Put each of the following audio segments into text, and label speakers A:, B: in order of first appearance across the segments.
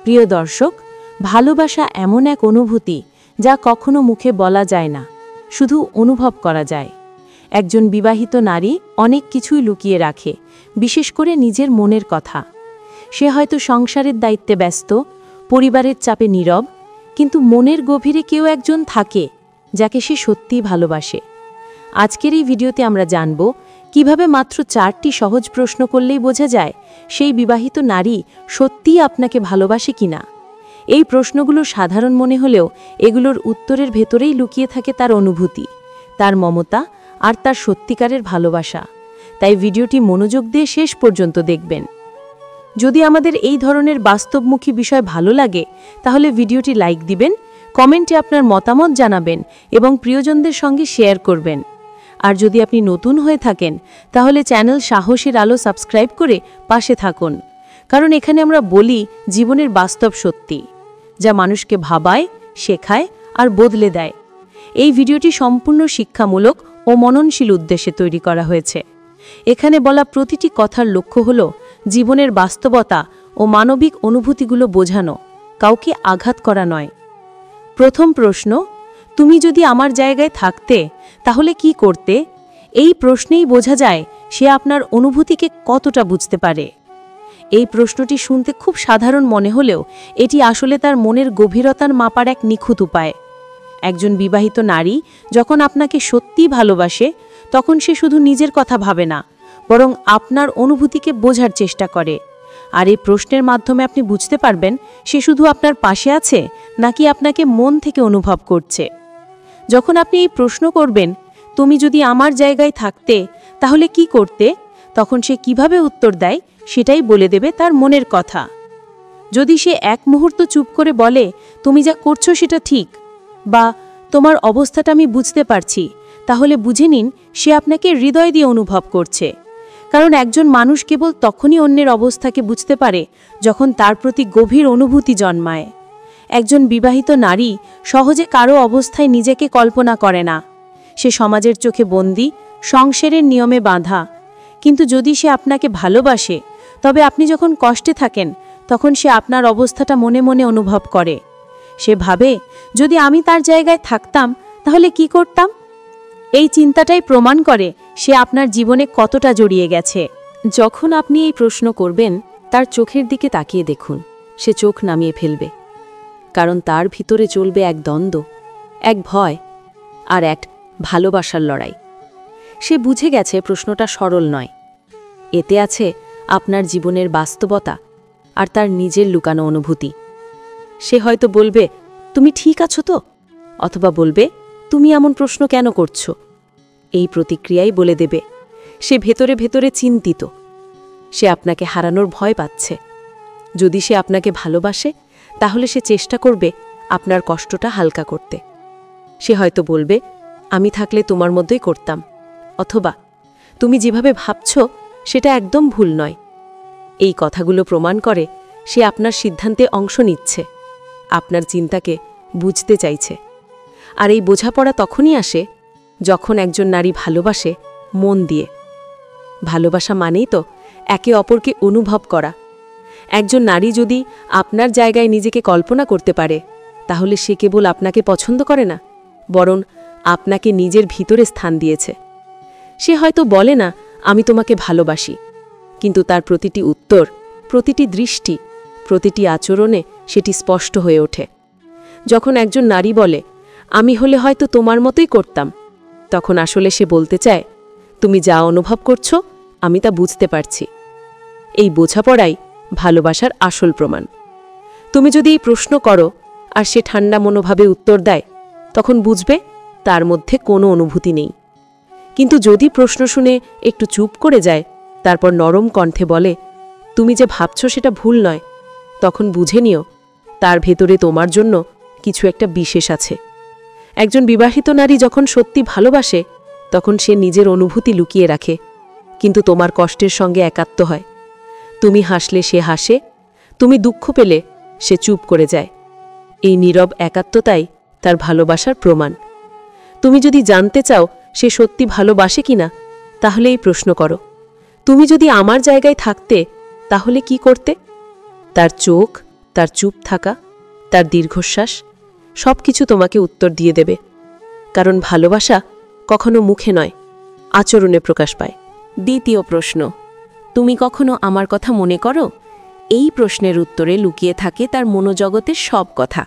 A: প্রিয় দর্শক, ভালোবাসা এমন এক অনুভূতি যা কখনো মুখে বলা যায় না, শুধু অনুভব করা যায়। একজন বিবাহিত নারী অনেক কিছুই লুকিয়ে রাখে, বিশেষ করে নিজের মনের কথা। সে হয়তো সংসারের দায়িত্বে ব্যস্ত, পরিবারের চাপে নীরব, কিন্তু মনের গভীরে কেউ একজন থাকে যাকে সে সত্যিই ভালোবাসে। আজকের এই ভিডিওতে আমরা জানব কিভাবে মাত্র 4টি সহজ প্রশ্ন করলেই বোঝা যায় সেই বিবাহিত নারী সত্যিই আপনাকে ভালোবাসে কিনা। এই প্রশ্নগুলো সাধারণ মনে হলেও এগুলোর উত্তরের ভেতরেই লুকিয়ে থাকে তার অনুভূতি, তার মমতা আর তার সত্যিকারের ভালোবাসা। তাই ভিডিওটি মনোযোগ দিয়ে শেষ পর্যন্ত দেখবেন। যদি আমাদের এই ধরনের বাস্তবমুখী বিষয় ভালো লাগে তাহলে ভিডিওটি লাইক দিবেন, কমেন্টে আপনার মতামত জানাবেন এবং প্রিয়জনদের সঙ্গে শেয়ার করবেন। আর যদি আপনি নতুন হয়ে থাকেন তাহলে চ্যানেল সাহসের আলো সাবস্ক্রাইব করে পাশে থাকুন, কারণ এখানে আমরা বলি জীবনের বাস্তব সত্যি, যা মানুষকে ভাবায়, শেখায় আর বদলে দেয়। এই ভিডিওটি সম্পূর্ণ শিক্ষামূলক ও মননশীল উদ্দেশ্যে তৈরি করা হয়েছে। এখানে বলা প্রতিটি কথার লক্ষ্য হল জীবনের বাস্তবতা ও মানবিক অনুভূতিগুলো বোঝানো, কাউকে আঘাত করা নয়। প্রথম প্রশ্ন, তুমি যদি আমার জায়গায় থাকতে তাহলে কি করতে? এই প্রশ্নেই বোঝা যায় সে আপনার অনুভূতিকে কতটা বুঝতে পারে। এই প্রশ্নটি শুনতে খুব সাধারণ মনে হলেও এটি আসলে তার মনের গভীরতার মাপার এক নিখুঁত উপায়। একজন বিবাহিত নারী যখন আপনাকে সত্যিই ভালোবাসে তখন সে শুধু নিজের কথা ভাবে না, বরং আপনার অনুভূতিকে বোঝার চেষ্টা করে। আর এই প্রশ্নের মাধ্যমে আপনি বুঝতে পারবেন সে শুধু আপনার পাশে আছে নাকি আপনাকে মন থেকে অনুভব করছে। যখন আপনি এই প্রশ্ন করবেন, তুমি যদি আমার জায়গায় থাকতে তাহলে কি করতে, তখন সে কিভাবে উত্তর দেয় সেটাই বলে দেবে তার মনের কথা। যদি সে এক মুহূর্ত চুপ করে বলে, তুমি যা করছো সেটা ঠিক, বা তোমার অবস্থাটা আমি বুঝতে পারছি, তাহলে বুঝে নিন সে আপনাকে হৃদয় দিয়ে অনুভব করছে। কারণ একজন মানুষ কেবল তখনই অন্যের অবস্থাকে বুঝতে পারে যখন তার প্রতি গভীর অনুভূতি জন্মায়। একজন বিবাহিত নারী সহজে কারো অবস্থায় নিজেকে কল্পনা করে না। সে সমাজের চোখে বন্দী, সংসারের নিয়মে বাঁধা। কিন্তু যদি সে আপনাকে ভালোবাসে, তবে আপনি যখন কষ্টে থাকেন তখন সে আপনার অবস্থাটা মনে মনে অনুভব করে। সে ভাবে, যদি আমি তার জায়গায় থাকতাম তাহলে কি করতাম। এই চিন্তাটাই প্রমাণ করে সে আপনার জীবনে কতটা জড়িয়ে গেছে। যখন আপনি এই প্রশ্ন করবেন, তার চোখের দিকে তাকিয়ে দেখুন। সে চোখ নামিয়ে ফেলবে, কারণ তার ভিতরে চলবে এক দ্বন্দ্ব, এক ভয় আর এক ভালোবাসার লড়াই। সে বুঝে গেছে প্রশ্নটা সরল নয়, এতে আছে আপনার জীবনের বাস্তবতা আর তার নিজের লুকানো অনুভূতি। সে হয়তো বলবে, তুমি ঠিক আছো তো, অথবা বলবে, তুমি এমন প্রশ্ন কেন করছো। এই প্রতিক্রিয়াই বলে দেবে সে ভেতরে ভেতরে চিন্তিত, সে আপনাকে হারানোর ভয় পাচ্ছে। যদি সে আপনাকে ভালোবাসে তাহলে সে চেষ্টা করবে আপনার কষ্টটা হালকা করতে। সে হয়তো বলবে, আমি থাকলে তোমার মধ্যেই করতাম, অথবা তুমি যেভাবে ভাবছ সেটা একদম ভুল নয়। এই কথাগুলো প্রমাণ করে সে আপনার সিদ্ধান্তে অংশ নিচ্ছে, আপনার চিন্তাকে বুঝতে চাইছে। আর এই বোঝাপড়া তখনই আসে যখন একজন নারী ভালোবাসে মন দিয়ে। ভালোবাসা মানেই তো একে অপরকে অনুভব করা। একজন নারী যদি আপনার জায়গায় নিজেকে কল্পনা করতে পারে, তাহলে সে কেবল আপনাকে পছন্দ করে না, বরং আপনাকে নিজের ভিতরে স্থান দিয়েছে। সে হয়তো বলে না, আমি তোমাকে ভালোবাসি, কিন্তু তার প্রতিটি উত্তর, প্রতিটি দৃষ্টি, প্রতিটি আচরণে সেটি স্পষ্ট হয়ে ওঠে। যখন একজন নারী বলে, আমি হলে হয়তো তোমার মতোই করতাম, তখন আসলে সে বলতে চায়, তুমি যা অনুভব করছো আমি তা বুঝতে পারছি। এই বোঝাপড়াই ভালোবাসার আসল প্রমাণ। তুমি যদি এই প্রশ্ন করো আর সে ঠান্ডা মনোভাবে উত্তর দেয়, তখন বুঝবে তার মধ্যে কোনো অনুভূতি নেই। কিন্তু যদি প্রশ্ন শুনে একটু চুপ করে যায়, তারপর নরম কণ্ঠে বলে, তুমি যে ভাবছো সেটা ভুল নয়, তখন বুঝে নিও তার ভেতরে তোমার জন্য কিছু একটা বিশেষ আছে। একজন বিবাহিত নারী যখন সত্যি ভালোবাসে তখন সে নিজের অনুভূতি লুকিয়ে রাখে, কিন্তু তোমার কষ্টের সঙ্গে একাত্ম হয়। তুমি হাসলে সে হাসে, তুমি দুঃখ পেলে সে চুপ করে যায়। এই নীরব একাত্মতাই তার ভালোবাসার প্রমাণ। তুমি যদি জানতে চাও সে সত্যি ভালোবাসে কিনা, তাহলে এই প্রশ্ন করো, তুমি যদি আমার জায়গায় থাকতে তাহলে কি করতে? তার চোখ, তার চুপ থাকা, তার দীর্ঘশ্বাস সব কিছু তোমাকে উত্তর দিয়ে দেবে। কারণ ভালোবাসা কখনো মুখে নয়, আচরণে প্রকাশ পায়। দ্বিতীয় প্রশ্ন, তুমি কখনো আমার কথা মনে করো? এই প্রশ্নের উত্তরে লুকিয়ে থাকে তার মনোজগতের সব কথা।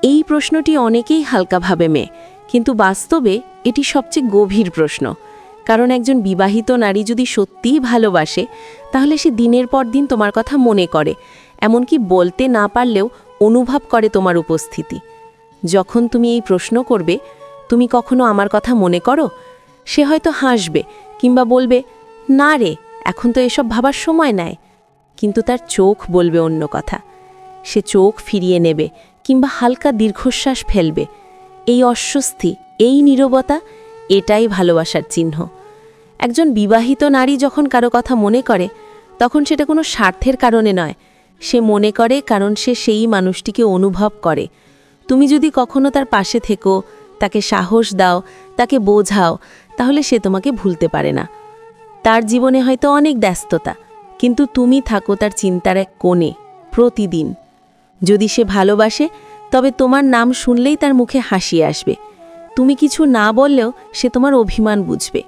A: এই প্রশ্নটি অনেকেই হালকা ভাবে মেয়ে, কিন্তু বাস্তবে এটি সবচেয়ে গভীর প্রশ্ন। কারণ একজন বিবাহিত নারী যদি সত্যিই ভালোবাসে, তাহলে সে দিনের পর দিন তোমার কথা মনে করে, এমনকি বলতে না পারলেও অনুভব করে তোমার উপস্থিতি। যখন তুমি এই প্রশ্ন করবে, তুমি কখনো আমার কথা মনে করো, সে হয়তো হাসবে কিংবা বলবে, না রে, এখন তো এসব ভাবার সময় নেয়। কিন্তু তার চোখ বলবে অন্য কথা। সে চোখ ফিরিয়ে নেবে কিংবা হালকা দীর্ঘশ্বাস ফেলবে। এই অস্বস্তি, এই নীরবতা, এটাই ভালোবাসার চিহ্ন। একজন বিবাহিত নারী যখন কারো কথা মনে করে, তখন সেটা কোনো স্বার্থের কারণে নয়। সে মনে করে কারণ সে সেই মানুষটিকে অনুভব করে। তুমি যদি কখনো তার পাশে থেকো, তাকে সাহস দাও, তাকে বোঝাও, তাহলে সে তোমাকে ভুলতে পারে না। তার জীবনে হয়তো অনেক ব্যস্ততা, কিন্তু তুমি থাকো তার চিন্তার এক কোণে প্রতিদিন। যদি সে ভালোবাসে, তবে তোমার নাম শুনলেই তার মুখে হাসি আসবে। তুমি কিছু না বললেও সে তোমার অভিমান বুঝবে।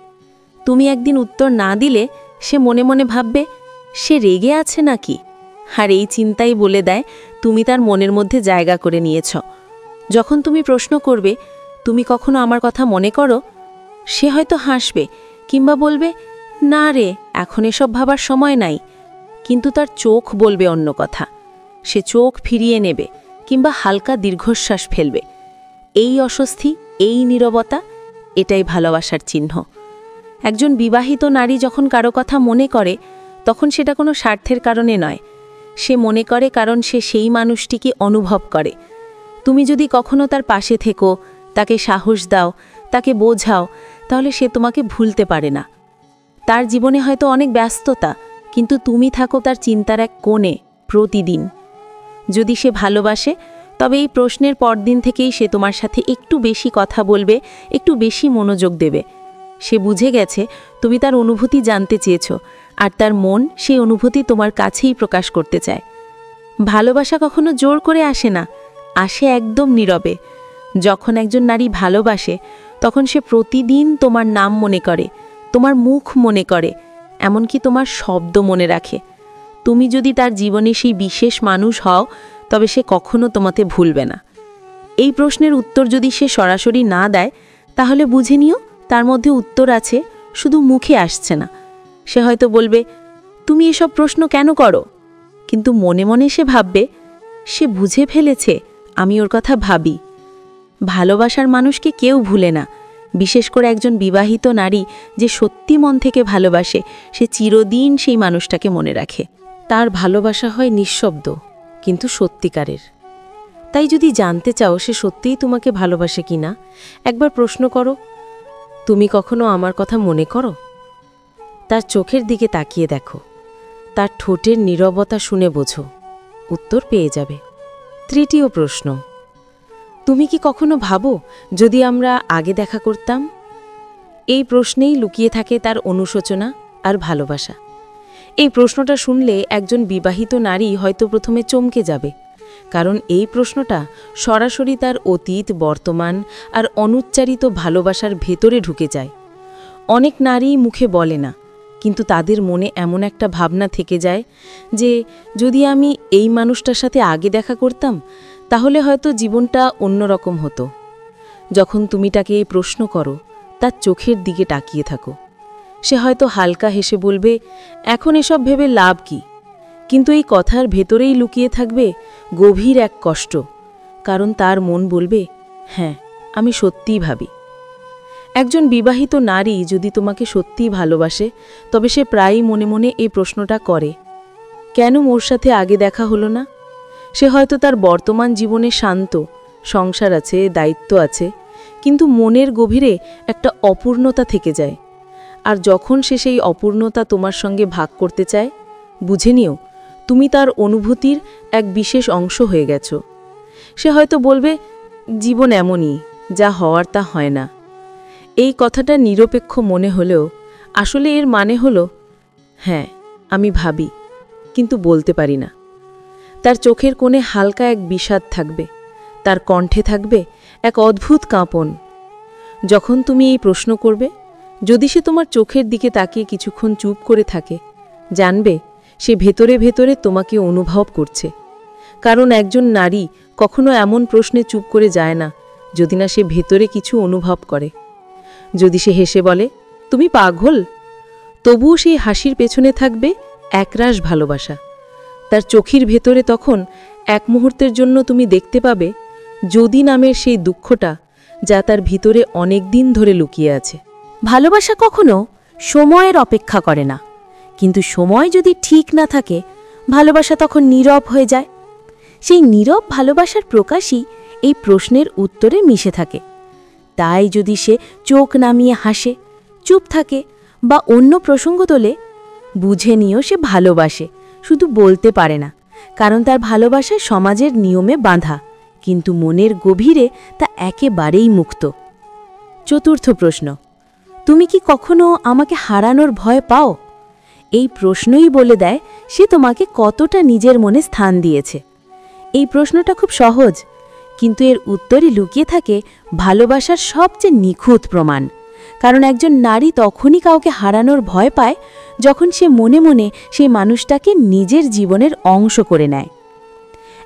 A: তুমি একদিন উত্তর না দিলে সে মনে মনে ভাববে, সে রেগে আছে নাকি? আর এই চিন্তাই বলে দেয় তুমি তার মনের মধ্যে জায়গা করে নিয়েছ। যখন তুমি প্রশ্ন করবে, তুমি কখনো আমার কথা মনে করো, সে হয়তো হাসবে কিংবা বলবে, না রে, এখন এসব ভাবার সময় নাই। কিন্তু তার চোখ বলবে অন্য কথা। সে চোখ ফিরিয়ে নেবে কিংবা হালকা দীর্ঘশ্বাস ফেলবে। এই অস্বস্তি, এই নীরবতা, এটাই ভালোবাসার চিহ্ন। একজন বিবাহিত নারী যখন কারো কথা মনে করে, তখন সেটা কোনো স্বার্থের কারণে নয়। সে মনে করে কারণ সে সেই মানুষটিকে অনুভব করে। তুমি যদি কখনো তার পাশে থেকো, তাকে সাহস দাও, তাকে বোঝাও, তাহলে সে তোমাকে ভুলতে পারে না। তার জীবনে হয়তো অনেক ব্যস্ততা, কিন্তু তুমি থাকো তার চিন্তার এক কোণে প্রতিদিন। যদি সে ভালোবাসে, তবে এই প্রশ্নের পরদিন থেকেই সে তোমার সাথে একটু বেশি কথা বলবে, একটু বেশি মনোযোগ দেবে। সে বুঝে গেছে তুমি তার অনুভূতি জানতে চেয়েছ, আর তার মন সেই অনুভূতি তোমার কাছেই প্রকাশ করতে চায়। ভালোবাসা কখনো জোর করে আসে না, আসে একদম নীরবে। যখন একজন নারী ভালোবাসে, তখন সে প্রতিদিন তোমার নাম মনে করে, তোমার মুখ মনে করে, এমনকি তোমার শব্দ মনে রাখে। তুমি যদি তার জীবনে সেই বিশেষ মানুষ হও, তবে সে কখনো তোমাকে ভুলবে না। এই প্রশ্নের উত্তর যদি সে সরাসরি না দেয়, তাহলে বুঝে নিও তার মধ্যে উত্তর আছে, শুধু মুখে আসছে না। সে হয়তো বলবে, তুমি এসব প্রশ্ন কেন করো? কিন্তু মনে মনে সে ভাববে, সে বুঝে ফেলেছে আমি ওর কথা ভাবি। ভালোবাসার মানুষকে কেউ ভুলে না, বিশেষ করে একজন বিবাহিত নারী যে সত্যি মন থেকে ভালোবাসে, সে চিরদিন সেই মানুষটাকে মনে রাখে। তার ভালোবাসা হয় নিঃশব্দ, কিন্তু সত্যিকারের। তাই যদি জানতে চাও সে সত্যিই তোমাকে ভালোবাসে কিনা, একবার প্রশ্ন করো, তুমি কখনো আমার কথা মনে করো? তার চোখের দিকে তাকিয়ে দেখো, তার ঠোঁটের নীরবতা শুনে বোঝো, উত্তর পেয়ে যাবে। তৃতীয় প্রশ্ন, তুমি কি কখনো ভাবো যদি আমরা আগে দেখা করতাম? এই প্রশ্নেই লুকিয়ে থাকে তার অনুশোচনা আর ভালোবাসা। এই প্রশ্নটা শুনলে একজন বিবাহিত নারী হয়তো প্রথমে চমকে যাবে, কারণ এই প্রশ্নটা সরাসরি তার অতীত, বর্তমান আর অনুচ্চারিত ভালোবাসার ভেতরে ঢুকে যায়। অনেক নারী মুখে বলে না, কিন্তু তাদের মনে এমন একটা ভাবনা থেকে যায় যে যদি আমি এই মানুষটার সাথে আগে দেখা করতাম, তাহলে হয়তো জীবনটা অন্যরকম হতো। যখন তুমি তাকে এই প্রশ্ন করো, তার চোখের দিকে তাকিয়ে থাকো। সে হয়তো হালকা হেসে বলবে, এখন এসব ভেবে লাভ কি? কিন্তু এই কথার ভেতরেই লুকিয়ে থাকবে গভীর এক কষ্ট, কারণ তার মন বলবে, হ্যাঁ, আমি সত্যিই ভাবি। একজন বিবাহিত নারী যদি তোমাকে সত্যিই ভালোবাসে, তবে সে প্রায়ই মনে মনে এই প্রশ্নটা করে, কেন ওর সাথে আগে দেখা হলো না? সে হয়তো তার বর্তমান জীবনে শান্ত, সংসার আছে, দায়িত্ব আছে, কিন্তু মনের গভীরে একটা অপূর্ণতা থেকে যায়। আর যখন সে সেই অপূর্ণতা তোমার সঙ্গে ভাগ করতে চায়, বুঝে নিও তুমি তার অনুভূতির এক বিশেষ অংশ হয়ে গেছো। সে হয়তো বলবে, জীবন এমনই, যা হওয়ার তা হয় না। এই কথাটা নিরপেক্ষ মনে হলেও আসলে এর মানে হলো, হ্যাঁ, আমি ভাবি, কিন্তু বলতে পারি না। তার চোখের কোণে হালকা এক বিষাদ থাকবে, তার কণ্ঠে থাকবে এক অদ্ভুত কাঁপন। যখন তুমি এই প্রশ্ন করবে, যদি সে তোমার চোখের দিকে তাকিয়ে কিছুক্ষণ চুপ করে থাকে, জানবে সে ভেতরে ভেতরে তোমাকে অনুভব করছে। কারণ একজন নারী কখনো এমন প্রশ্নে চুপ করে যায় না যদি না সে ভেতরে কিছু অনুভব করে। যদি সে হেসে বলে, তুমি পাগল, তবুও সেই হাসির পেছনে থাকবে একরাশ ভালোবাসা। তার চোখের ভেতরে তখন এক মুহূর্তের জন্য তুমি দেখতে পাবে যদি নামের সেই দুঃখটা, যা তার ভিতরে অনেক দিন ধরে লুকিয়ে আছে। ভালোবাসা কখনো সময়ের অপেক্ষা করে না, কিন্তু সময় যদি ঠিক না থাকে, ভালোবাসা তখন নীরব হয়ে যায়। সেই নীরব ভালোবাসার প্রকাশই এই প্রশ্নের উত্তরে মিশে থাকে। তাই যদি সে চোখ নামিয়ে হাসে, চুপ থাকে বা অন্য প্রসঙ্গ তোলে, বুঝে নিও সে ভালোবাসে, শুধু বলতে পারে না। কারণ তার ভালোবাসা সমাজের নিয়মে বাঁধা, কিন্তু মনের গভীরে তা একেবারেই মুক্ত। চতুর্থ প্রশ্ন, তুমি কি কখনো আমাকে হারানোর ভয় পাও? এই প্রশ্নই বলে দেয় সে তোমাকে কতটা নিজের মনে স্থান দিয়েছে। এই প্রশ্নটা খুব সহজ, কিন্তু এর উত্তরই লুকিয়ে থাকে ভালোবাসার সবচেয়ে নিখুঁত প্রমাণ। কারণ একজন নারী তখনই কাউকে হারানোর ভয় পায় যখন সে মনে মনে সেই মানুষটাকে নিজের জীবনের অংশ করে নেয়।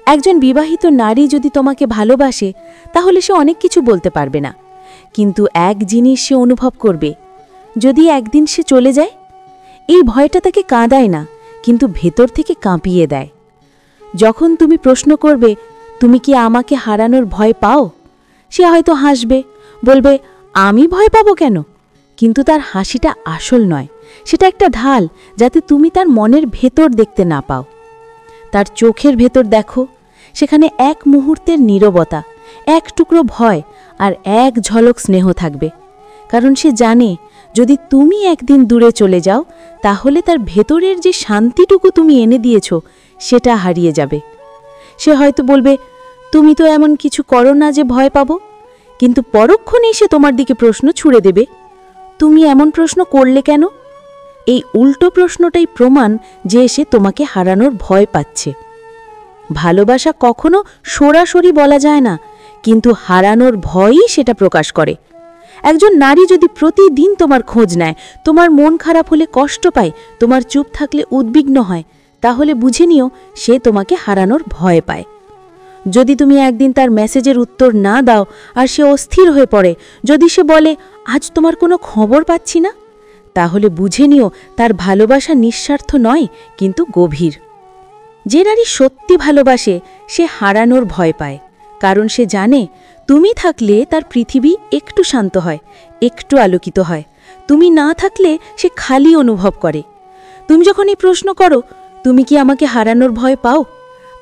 A: একজন বিবাহিত নারী যদি তোমাকে ভালোবাসে, তাহলে সে অনেক কিছু বলতে পারবে না, কিন্তু এক জিনিস সে অনুভব করবে, যদি একদিন সে চলে যায়। এই ভয়টা তাকে কাঁদায় না, কিন্তু ভেতর থেকে কাঁপিয়ে দেয়। যখন তুমি প্রশ্ন করবে, তুমি কি আমাকে হারানোর ভয় পাও, সে হয়তো হাসবে, বলবে, আমি ভয় পাবো কেন? কিন্তু তার হাসিটা আসল নয়, সেটা একটা ঢাল, যাতে তুমি তার মনের ভেতর দেখতে না পাও। তার চোখের ভেতর দেখো, সেখানে এক মুহূর্তের নীরবতা, এক টুকরো ভয় আর এক ঝলক স্নেহ থাকবে। কারণ সে জানে যদি তুমি একদিন দূরে চলে যাও, তাহলে তার ভেতরের যে শান্তিটুকু তুমি এনে দিয়েছ সেটা হারিয়ে যাবে। সে হয়তো বলবে, তুমি তো এমন কিছু করো না যে ভয় পাবো, কিন্তু পরক্ষণেই সে তোমার দিকে প্রশ্ন ছুড়ে দেবে, তুমি এমন প্রশ্ন করলে কেন? এই উল্টো প্রশ্নটাই প্রমাণ যে সে তোমাকে হারানোর ভয় পাচ্ছে। ভালোবাসা কখনো সরাসরি বলা যায় না, কিন্তু হারানোর ভয়ই সেটা প্রকাশ করে। একজন নারী যদি প্রতিদিন তোমার খোঁজ নেয়, তোমার মন খারাপ হলে কষ্ট পায়, তোমার চুপ থাকলে উদ্বিগ্ন হয়, তাহলে বুঝে নিও সে তোমাকে হারানোর ভয় পায়। যদি তুমি একদিন তার মেসেজের উত্তর না দাও আর সে অস্থির হয়ে পড়ে, যদি সে বলে, আজ তোমার কোনো খবর পাচ্ছি না, তাহলে বুঝে নিও তার ভালোবাসা নিঃস্বার্থ নয়, কিন্তু গভীর। যে নারী সত্যি ভালোবাসে সে হারানোর ভয় পায়, কারণ সে জানে তুমি থাকলে তার পৃথিবী একটু শান্ত হয়, একটু আলোকিত হয়। তুমি না থাকলে সে খালি অনুভব করে। তুমি যখন এই প্রশ্ন করো, তুমি কি আমাকে হারানোর ভয় পাও,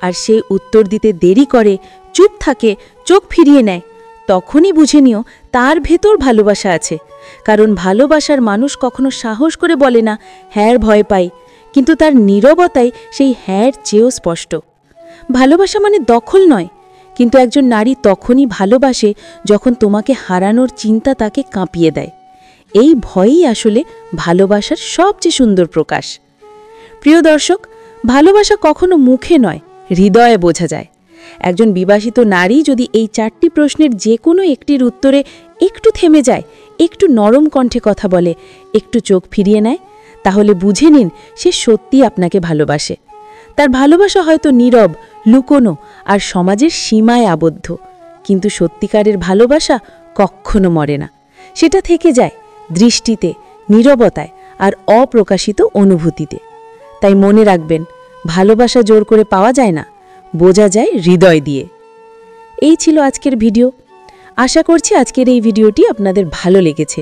A: আর সে উত্তর দিতে দেরি করে, চুপ থাকে, চোখ ফিরিয়ে নেয়, তখনই বুঝে নিও তার ভেতর ভালোবাসা আছে। কারণ ভালোবাসার মানুষ কখনো সাহস করে বলে না, হ্যাঁ ভয় পাই, কিন্তু তার নীরবতাই সেই হ্যাঁ চেয়েও স্পষ্ট। ভালোবাসা মানে দখল নয়, কিন্তু একজন নারী তখনই ভালোবাসে যখন তোমাকে হারানোর চিন্তা তাকে কাঁপিয়ে দেয়। এই ভয়ই আসলে ভালোবাসার সবচেয়ে সুন্দর প্রকাশ। প্রিয় দর্শক, ভালোবাসা কখনো মুখে নয়, হৃদয়ে বোঝা যায়। একজন বিবাহিত নারী যদি এই 4টি প্রশ্নের যে কোনো একটির উত্তরে একটু থেমে যায়, একটু নরম কণ্ঠে কথা বলে, একটু চোখ ফিরিয়ে নেয়, তাহলে বুঝে নিন সে সত্যি আপনাকে ভালোবাসে। তার ভালোবাসা হয়তো নীরব, লুকোনো আর সমাজের সীমায় আবদ্ধ, কিন্তু সত্যিকারের ভালোবাসা কখনো মরে না। সেটা থেকে যায় দৃষ্টিতে, নীরবতায় আর অপ্রকাশিত অনুভূতিতে। তাই মনে রাখবেন, ভালোবাসা জোর করে পাওয়া যায় না, বোঝা যায় হৃদয় দিয়ে। এই ছিল আজকের ভিডিও। আশা করছি আজকের এই ভিডিওটি আপনাদের ভালো লেগেছে।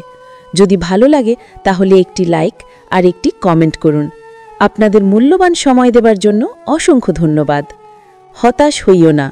A: যদি ভালো লাগে তাহলে একটি লাইক আর একটি কমেন্ট করুন। আপনাদের মূল্যবান সময় দেবার জন্য অসংখ্য ধন্যবাদ। হতাশ হইও না।